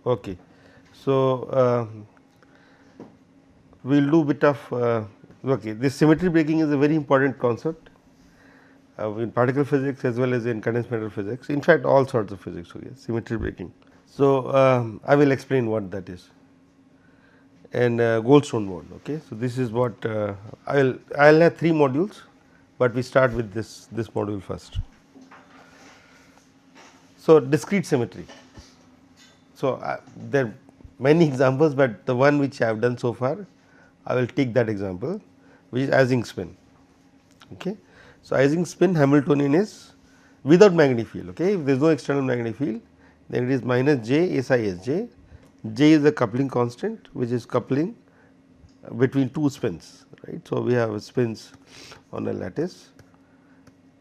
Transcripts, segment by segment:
Okay. So, we will do bit of okay. This symmetry breaking is a very important concept in particle physics as well as in condensed matter physics. In fact, all sorts of physics. Okay, symmetry breaking. So, I will explain what that is and Goldstone mode. Okay. So, this is what I will have 3 modules, but we start with this module first. So, discrete symmetry. So, there are many examples, but the one which I have done so far, I will take that example, which is Ising spin. Okay. So, Ising spin Hamiltonian is without magnetic field. Okay. If there is no external magnetic field, then it is minus j S I S j. J is the coupling constant, which is coupling between 2 spins, right. So, we have spins on a lattice,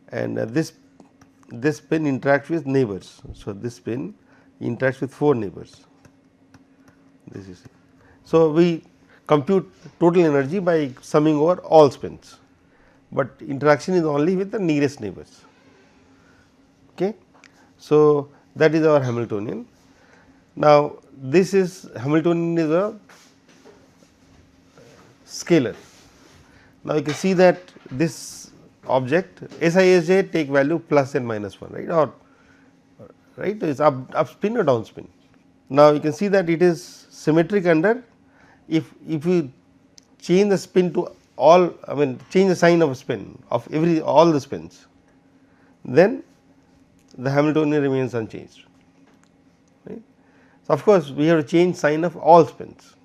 and this spin interacts with neighbors. So, this spin interacts with 4 neighbors. This is it. So, we compute total energy by summing over all spins, but interaction is only with the nearest neighbors. Okay. So, that is our Hamiltonian. Now, this is Hamiltonian is a scalar. Now, you can see that this object SISJ take value plus and minus 1, right, or right, it is up spin or down spin. Now, you can see that it is symmetric under if you change the spin to all, I mean change the sign of a spin of all the spins, then the Hamiltonian remains unchanged, right. So, of course, we have to change sign of all spins.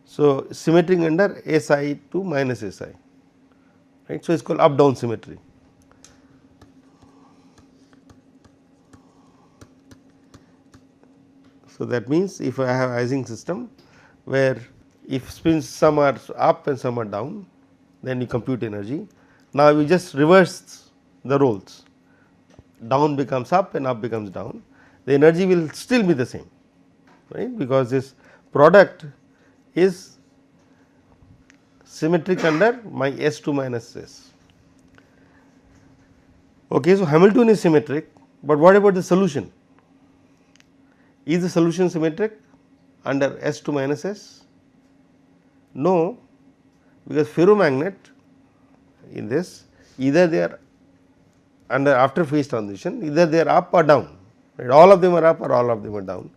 So, symmetric under SI to minus SI, right. So, it is called up down symmetry. So, that means if I have Ising system where if spins some are up and some are down, then you compute energy. Now, we just reverse the roles, down becomes up and up becomes down, the energy will still be the same, right, because this product is symmetric under my S2 minus S. Okay, so, Hamiltonian is symmetric, but what about the solution? Is the solution symmetric under S2 minus S? No, because ferromagnet in this either they are under after phase transition, either they are up or down, right, all of them are up or all of them are down.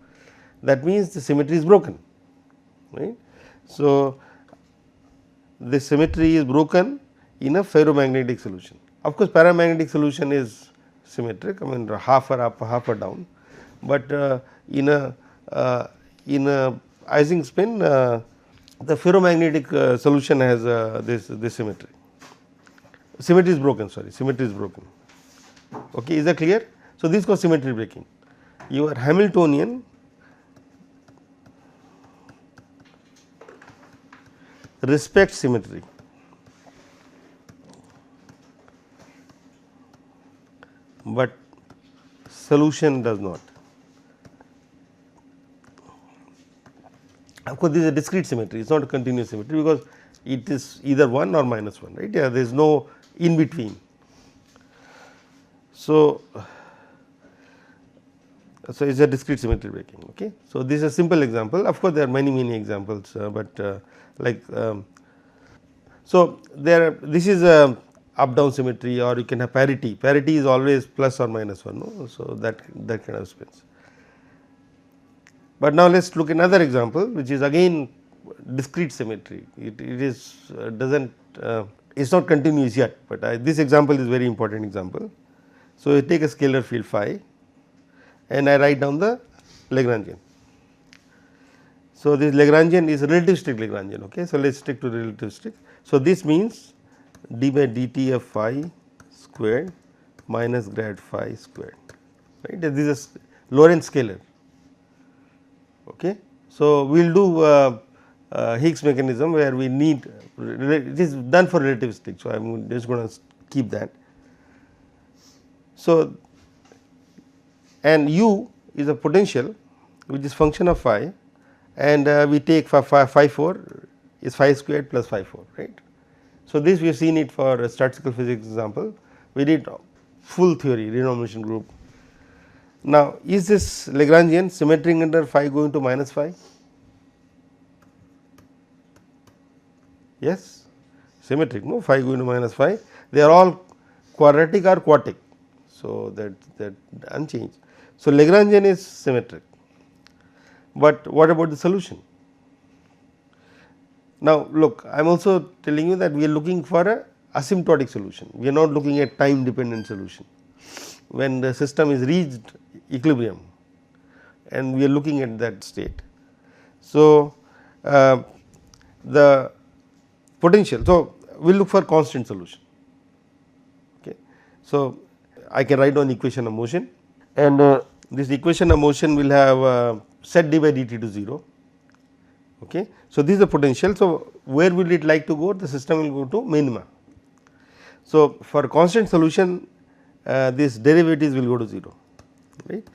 That means the symmetry is broken, right. So, the symmetry is broken in a ferromagnetic solution. Of course, paramagnetic solution is symmetric, I mean half are up, half are down, but in a Ising spin the ferromagnetic solution has this symmetry. Symmetry is broken, sorry, symmetry is broken. Okay, is that clear? So, this is called symmetry breaking. Your Hamiltonian respects symmetry, but solution does not. Of course, this is a discrete symmetry, it is not a continuous symmetry, because it is either 1 or minus 1, right. Yeah, there is no in between. So, it is a discrete symmetry breaking. Okay. So, this is a simple example, of course, there are many examples, but like so there this is a up down symmetry, or you can have parity. Parity is always plus or minus 1, no? So, that kind of spins. But now, let us look another example, which is again discrete symmetry. It is does not it is not continuous yet, but this example is very important example. So, I take a scalar field phi and I write down the Lagrangian. So, this Lagrangian is relativistic Lagrangian. Okay. So, let us stick to relativistic. So, this means d by dt of phi squared minus grad phi squared, right. This is Lorentz scalar. Okay. So, we will do Higgs mechanism where we need, it is done for relativistic. So, I am just going to keep that. So, and u is a potential which is function of phi, and we take phi 4 is phi squared plus phi 4, right. So, this we have seen it for a statistical physics example, we did full theory, renormalization group. Now, is this Lagrangian symmetric under phi going to minus phi? Yes, symmetric, no, phi going to minus phi, they are all quadratic or quartic. So, that unchanged. So, Lagrangian is symmetric, but what about the solution? Now, look, I am also telling you that we are looking for a asymptotic solution, we are not looking at time dependent solution. When the system is reached equilibrium and we are looking at that state. So, the potential, so we will look for constant solution. Okay. So, I can write down equation of motion, and this equation of motion will have set d by dt to 0. Okay. So, this is the potential. So, where will it like to go? The system will go to minima. So, for constant solution this derivatives will go to 0, right,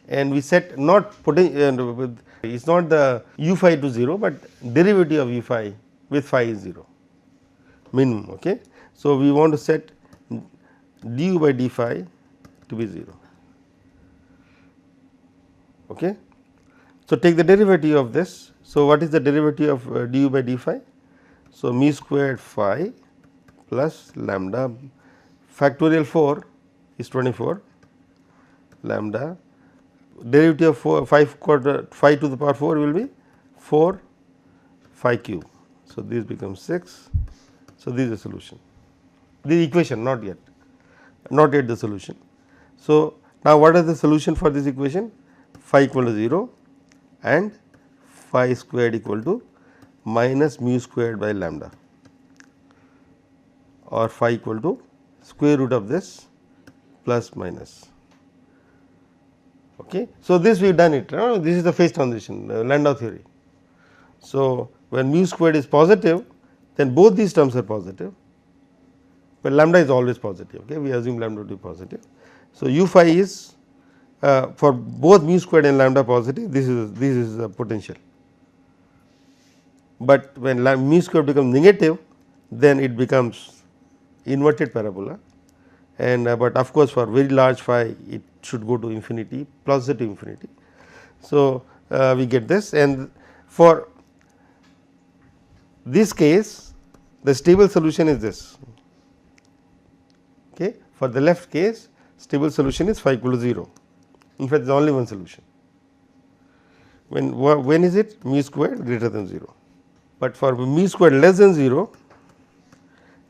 and we set not potential, it is not the u phi to 0, but derivative of u phi with phi is 0 minimum. Okay. So, we want to set du by d phi to be 0. Okay. So, take the derivative of this. So, what is the derivative of du by d phi? So, mu squared phi plus lambda factorial 4 is 24 lambda, derivative of 4 5 quarter phi to the power 4 will be 4 phi cube. So, this becomes 6. So, this is the solution, this equation not yet the solution. So, now what is the solution for this equation? Phi equal to 0 and phi squared equal to minus mu squared by lambda, or phi equal to square root of this plus minus. Okay. So, this we have done it, this is the phase transition Landau theory. So, when mu squared is positive, then both these terms are positive, but lambda is always positive. Okay. We assume lambda to be positive. So, u phi is for both mu squared and lambda positive, this is the potential, but when mu squared becomes negative, then it becomes inverted parabola, and but of course, for very large phi it should go to infinity, positive infinity. So, we get this, and for this case the stable solution is this. Okay. For the left case, stable solution is phi equal to 0. In fact, there is only one solution. When is it? Mu squared greater than 0, but for mu squared less than 0,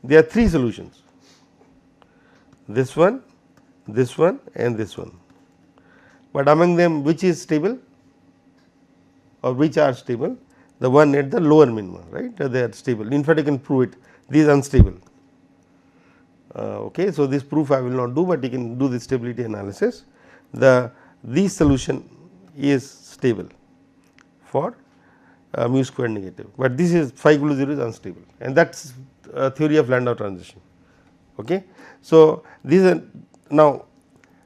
there are 3 solutions, this one and this one, but among them which is stable or which are stable? The one at the lower minima, right, they are stable. In fact, you can prove it, these unstable. Okay. So, this proof I will not do, but you can do the stability analysis. This solution is stable for mu squared negative, but this is phi equal to 0 is unstable, and that is theory of Landau transition. Okay. So, this is now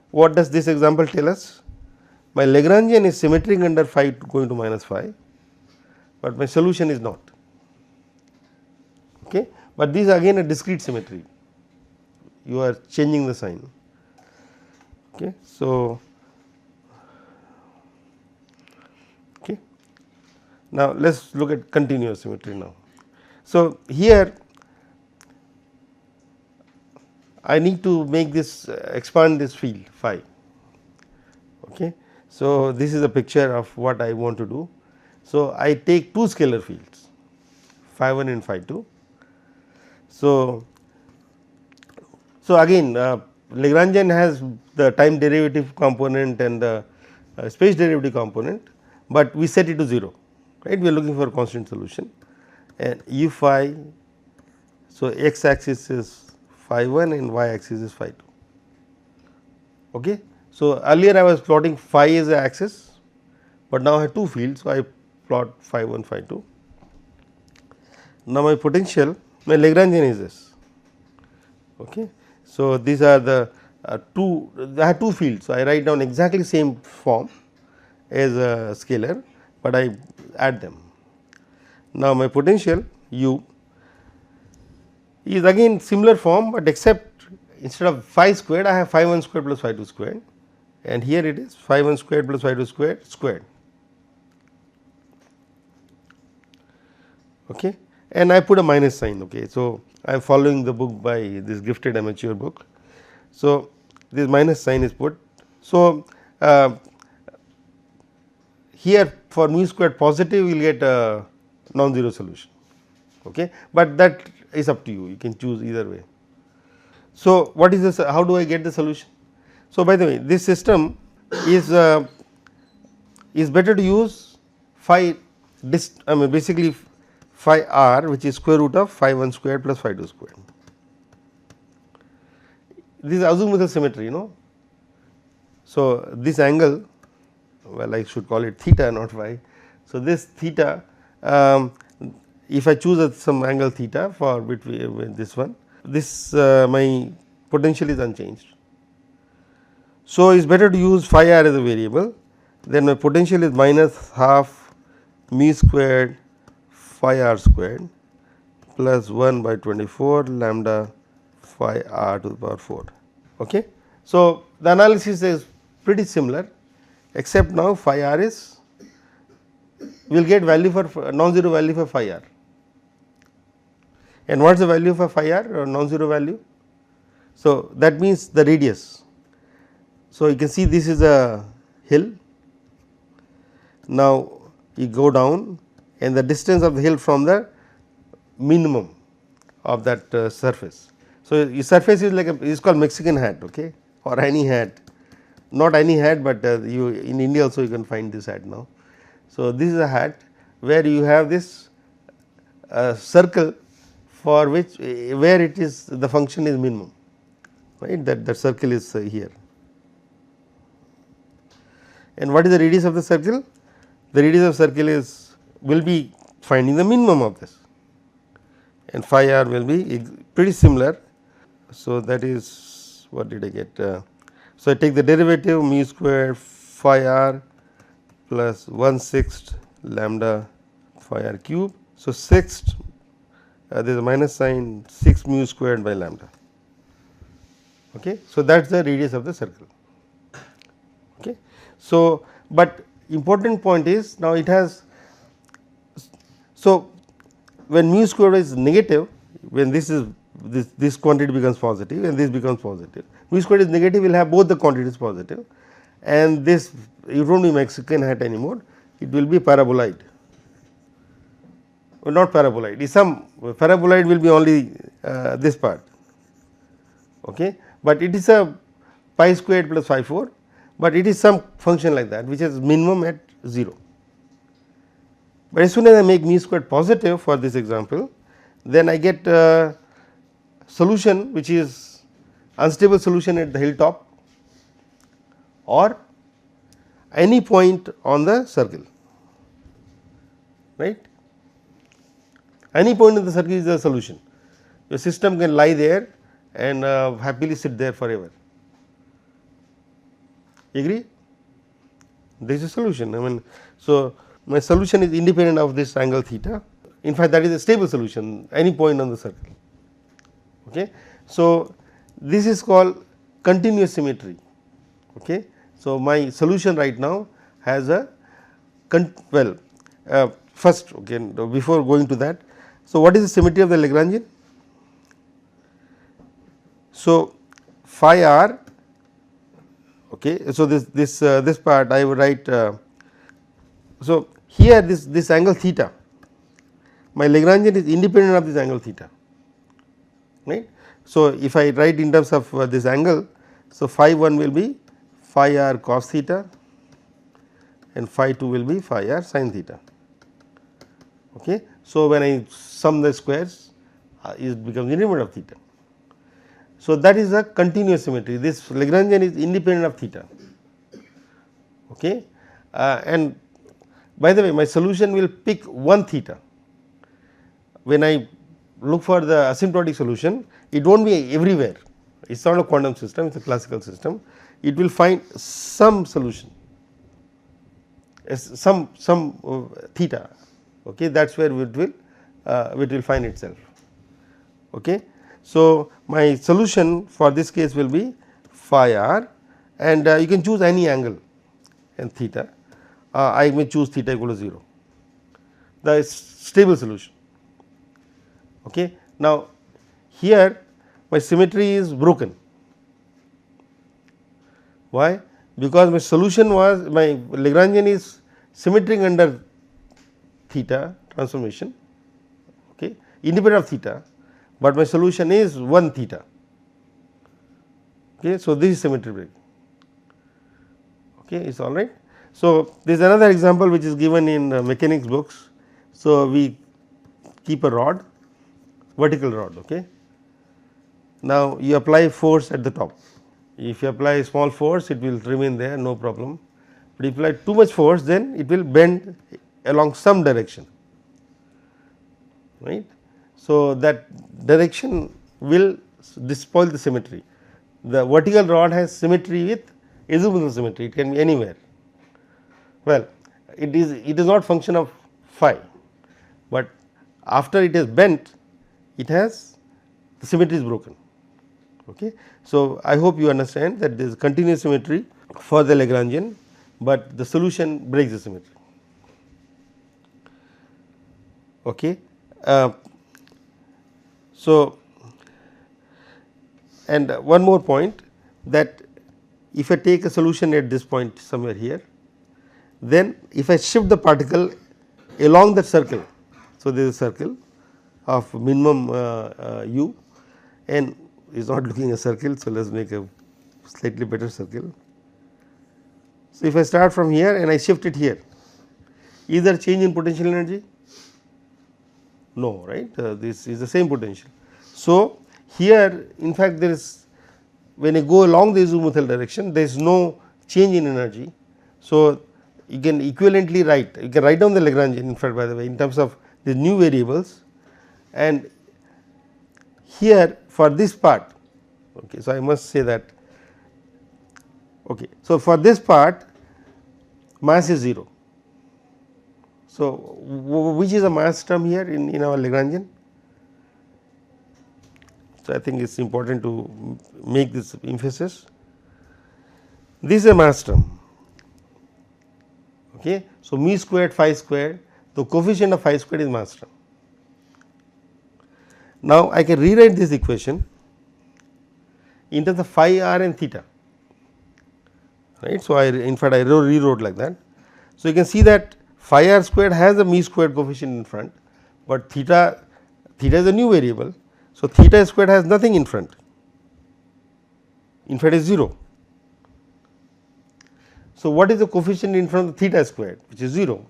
what does this example tell us? My Lagrangian is symmetric under phi going to minus phi, but my solution is not. Okay. But this is again a discrete symmetry, you are changing the sign. Okay. So, okay. Now, let us look at continuous symmetry now. So, here I need to make this expand this field phi. Okay. So, this is a picture of what I want to do. So, I take 2 scalar fields phi 1 and phi 2. So, again Lagrangian has the time derivative component and the space derivative component, but we set it to 0, right, we are looking for a constant solution, and u phi. So, x axis is phi 1 and y axis is phi 2. Okay. So, earlier I was plotting phi as the axis, but now I have 2 fields. So, I plot phi 1 phi 2. Now, my potential, my Lagrangian is this. Okay. So, these are the I have 2 fields. So, I write down exactly same form as a scalar, but I add them. Now, my potential u is again similar form, but except instead of phi squared I have phi 1 squared plus phi 2 squared, and here it is phi 1 squared plus phi 2 squared squared. Okay. And I put a minus sign. Okay. So, I am following the book by this gifted amateur book. So, this minus sign is put. So, here for mu squared positive you will get a non-zero solution, okay. But that is up to you, you can choose either way. So, what is this, how do I get the solution? So, by the way, this system is better to use phi I mean basically phi r, which is square root of phi 1 squared plus phi 2 squared. This is azimuthal symmetry, you know. So, this angle, well I should call it theta not phi. So, this theta, if I choose some angle theta for between this one, this my potential is unchanged. So, it is better to use phi r as a variable, then my potential is minus half mu squared phi r squared plus 1 by 24 lambda phi r to the power 4. Okay. So, the analysis is pretty similar, except now phi r is, we will get value for non-zero value for phi r. And what is the value for phi r or non-zero value? So, that means the radius. So, you can see this is a hill. Now, you go down and the distance of the hill from the minimum of that surface. So, your surface is like is called Mexican hat, okay, or any hat, not any hat, but you in India also you can find this hat now. So, this is a hat where you have this circle for which where it is the function is minimum, right, that the circle is here. And what is the radius of the circle? The radius of circle is will be finding the minimum of this, and phi r will be pretty similar. So, that is what did I get? So, I take the derivative mu square phi r plus 1/6 lambda phi r cube. So, 6th there is a minus sign 6 mu squared by lambda. Okay. So, that is the radius of the circle. Okay. So, but important point is now it has, so when mu squared is negative, when this is this quantity becomes positive and this becomes positive, mu squared is negative, we will have both the quantities positive, and this you do not be Mexican hat anymore, it will be paraboloid, or not paraboloid, is some paraboloid will be only this part, okay. But it is a pi squared plus phi 4, but it is some function like that which is minimum at 0. But as soon as I make mu squared positive for this example, then I get a solution which is unstable solution at the hilltop or any point on the circle, right. Any point in the circle is a solution. Your system can lie there and happily sit there forever. Agree? This is a solution. I mean, so my solution is independent of this angle theta. In fact, that is a stable solution, any point on the circle. Okay. So, this is called continuous symmetry. Okay. So, my solution right now has a first, okay, before going to that. So, what is the symmetry of the Lagrangian? So, phi r, okay. So, this part I would write, so here this angle theta, my Lagrangian is independent of this angle theta, right. So, if I write in terms of this angle, so phi 1 will be phi r cos theta and phi 2 will be phi r sin theta. Okay. So, when I sum the squares it becomes independent of theta. So, that is a continuous symmetry, this Lagrangian is independent of theta. Okay. And by the way, my solution will pick one theta. When I look for the asymptotic solution, it will not be everywhere, it is not a quantum system, it is a classical system, it will find some solution, some theta, okay, that is where it will find itself. Okay. So, my solution for this case will be phi r, and you can choose any angle and theta. I may choose theta equal to 0, the stable solution. Okay. Now, here my symmetry is broken. Why? Because my solution was, my Lagrangian is symmetric under theta transformation, okay, independent of theta, but my solution is 1 theta. Okay. So, this is symmetry break. Okay, it is all right. So, there is another example which is given in mechanics books. So, we keep a rod, vertical rod. Okay. Now, you apply force at the top. If you apply small force, it will remain there, no problem, but if you apply too much force, then it will bend along some direction, right. So, that direction will spoil the symmetry. The vertical rod has symmetry with azimuthal symmetry, it can be anywhere. Well, it is not function of phi, but after it is bent, it has, the symmetry is broken. Okay. So, I hope you understand that there is continuous symmetry for the Lagrangian, but the solution breaks the symmetry. Okay. So, and one more point, that if I take a solution at this point somewhere here, then if I shift the particle along that circle. So, there is a circle of minimum u, and is not looking a circle. So, let us make a slightly better circle. So, if I start from here and I shift it here, is there change in potential energy? No, right, this is the same potential. So, here in fact there is, when you go along the azimuthal direction, there is no change in energy. So, you can equivalently write, you can write down the Lagrangian in fact, by the way, in terms of the new variables, and here for this part. Okay, so, I must say that, okay, so for this part mass is 0. So, which is a mass term here in our Lagrangian? So, I think it is important to make this emphasis. This is a mass term. Okay. So, mu squared phi squared, the coefficient of phi squared is mass term. Now, I can rewrite this equation in terms of phi r and theta, right. So, in fact, I rewrote like that. So, you can see that phi r squared has a mu squared coefficient in front, but theta is a new variable. So, theta squared has nothing in front, in fact, is 0. So, what is the coefficient in front of theta squared, which is 0.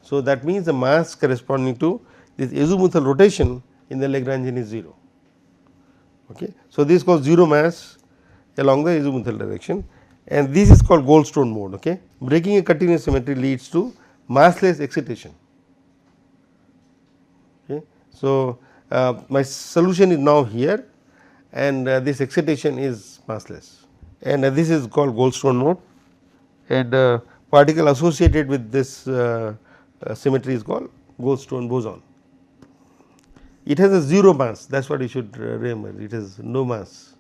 So, that means the mass corresponding to this azimuthal rotation in the Lagrangian is 0. Okay. So, this is called 0 mass along the azimuthal direction, and this is called Goldstone mode. Okay. Breaking a continuous symmetry leads to massless excitation. Okay. So, my solution is now here, and this excitation is massless, and this is called Goldstone mode, and particle associated with this symmetry is called Goldstone boson. It has a 0 mass, that is what you should remember, it has no mass,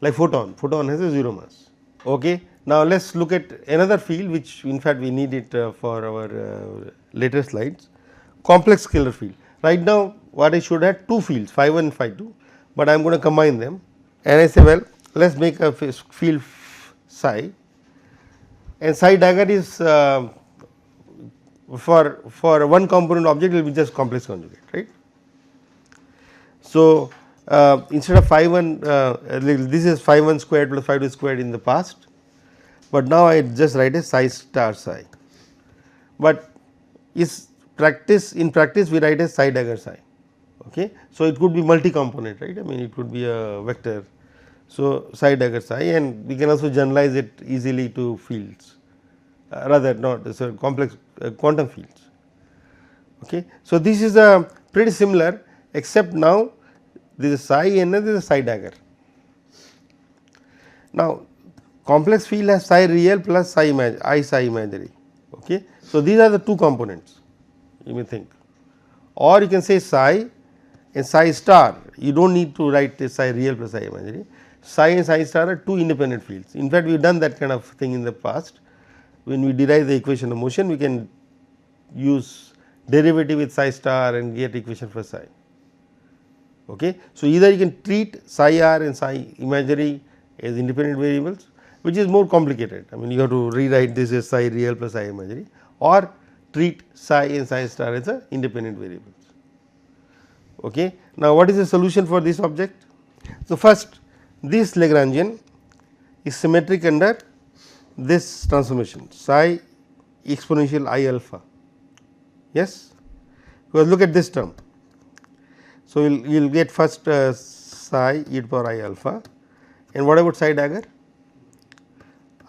like photon has a 0 mass. Okay. Now, let us look at another field which in fact we need it for our later slides, complex scalar field. Right now, what I should have two fields, phi 1 and phi 2, but I am going to combine them, and I say, well, let us make a field psi, and psi dagger is for one component object, it will be just complex conjugate, right. So, instead of phi 1, this is phi 1 squared plus phi 2 squared in the past, but now I just write a psi star psi, but is in practice we write a psi dagger psi. Okay. So, it could be multi component, right, I mean it could be a vector. So, psi dagger psi, and we can also generalize it easily to fields, rather not so complex quantum fields. Okay. So, this is a pretty similar, except now this is psi and this is psi dagger. Now, complex field has psi real plus psi imaginary. Okay. So, these are the two components you may think, or you can say psi and psi star, you do not need to write psi real plus psi imaginary. psi and psi star are two independent fields. In fact, we have done that kind of thing in the past. When we derive the equation of motion, we can use derivative with psi star and get equation for psi. Okay. So, either you can treat psi r and psi imaginary as independent variables, which is more complicated. I mean, you have to rewrite this as psi real plus psi imaginary, or treat psi and psi star as a independent variables. Okay. Now, what is the solution for this object? So, first this Lagrangian is symmetric under this transformation psi exponential I alpha. Yes, because look at this term. So, you will get first psi e to power I alpha, and what about psi dagger?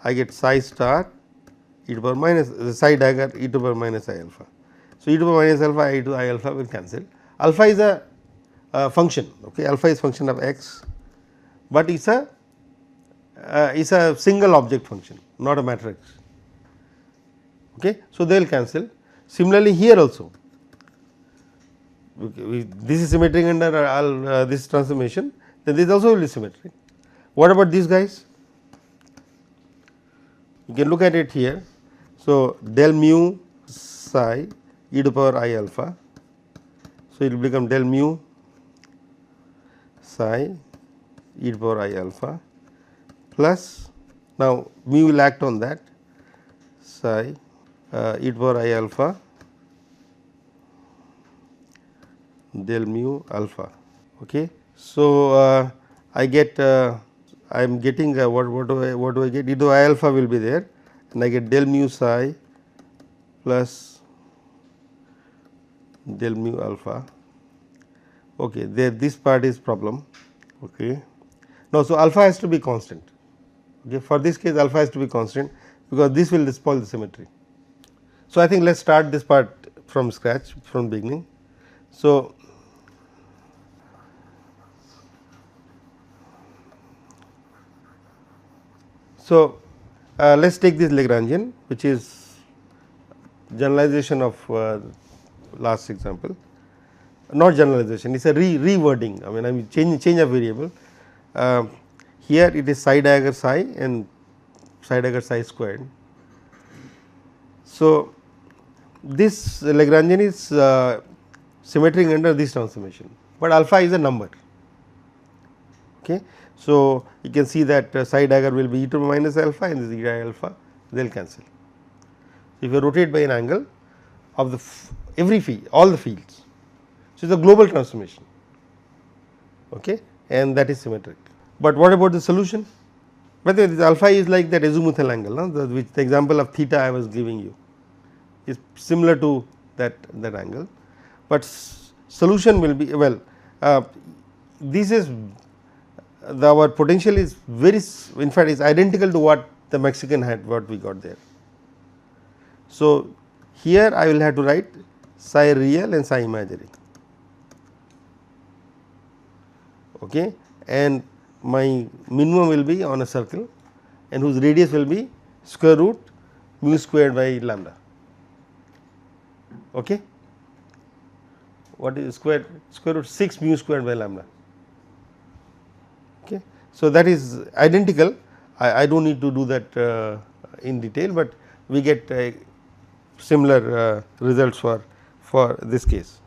I get psi star e to power minus psi dagger e to power minus I alpha. So, e to power minus alpha I to I alpha will cancel. Alpha is a function, okay. Alpha is function of x, but it is a single object function, not a matrix. Okay. So, they will cancel. Similarly, here also this is symmetric under this transformation, then this also will be symmetric. What about these guys? You can look at it here. So, del mu psi e to power I alpha. So, it will become del mu psi e to power I alpha plus, now mu will act on that psi e to power I alpha del mu alpha. Okay. So, I get I am getting what do I get? E to I alpha will be there, and I get del mu psi plus del mu alpha. Okay, there this part is problem. Okay. Now, so alpha has to be constant. Okay, for this case alpha has to be constant, because this will spoil the symmetry. So, I think let us start this part from scratch, from beginning. So, let us take this Lagrangian, which is generalization of last example, not generalization, it is a rewording. I mean, I mean change of variable. Here it is psi dagger psi and psi dagger psi squared. So, this Lagrangian is symmetric under this transformation, but alpha is a number. Okay. So, you can see that psi dagger will be e to the minus alpha and this e alpha, they will cancel. So, if you rotate by an angle of the every field, all the fields, so it is a global transformation, okay, and that is symmetric. But what about the solution? But this alpha is like that azimuthal angle, no? Which the example of theta I was giving you is similar to that angle, but solution will be, well, this is our potential is very, in fact is identical to what the Mexican had, what we got there. So, here I will have to write psi real and psi imaginary, okay, and my minimum will be on a circle and whose radius will be square root mu squared by lambda. Okay. What is square root 6 mu squared by lambda. Okay. So, that is identical. I do not need to do that in detail, but we get similar results for this case.